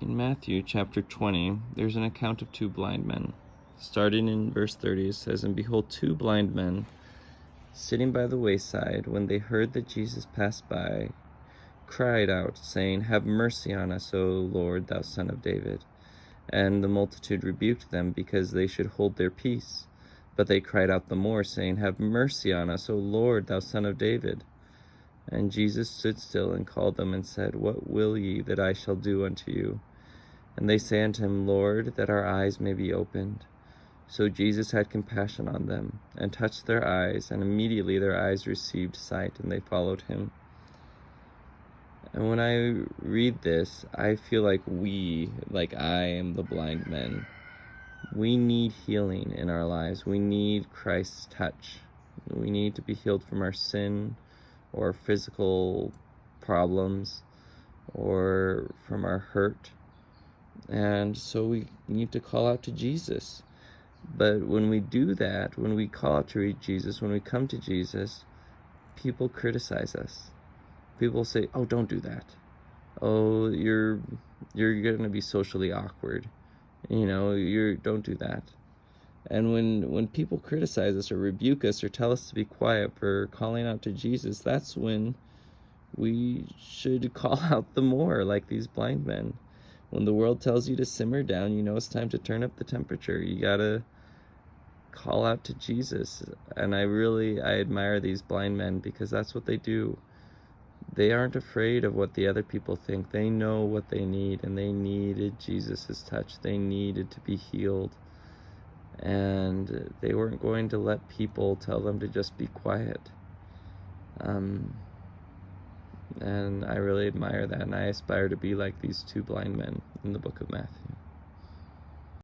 In Matthew chapter 20, there's an account of two blind men. Starting in verse 30, it says, "And behold, two blind men, sitting by the wayside, when they heard that Jesus passed by, cried out, saying, Have mercy on us, O Lord, thou Son of David. And the multitude rebuked them, because they should hold their peace. But they cried out the more, saying, Have mercy on us, O Lord, thou Son of David. And Jesus stood still and called them, and said, What will ye that I shall do unto you? And they say unto him, Lord, that our eyes may be opened. So Jesus had compassion on them, and touched their eyes, and immediately their eyes received sight, and they followed him." And when I read this, I feel like I am the blind men. We need healing in our lives. We need Christ's touch. We need to be healed from our sin or physical problems or from our hurt. And so we need to call out to Jesus. But when we do that, when we call out to Jesus, when we come to Jesus, people criticize us. People say, "Oh, don't do that. Oh, you're going to be socially awkward. Don't do that." And when people criticize us or rebuke us or tell us to be quiet for calling out to Jesus, that's when we should call out the more, like these blind men. When the world tells you to simmer down, it's time to turn up the temperature. You gotta call out to Jesus. And I admire these blind men, because that's what they do. They aren't afraid of what the other people think. They know what they need, and they needed Jesus' touch. They needed to be healed. And they weren't going to let people tell them to just be quiet. And I really admire that, and I aspire to be like these two blind men in the book of Matthew.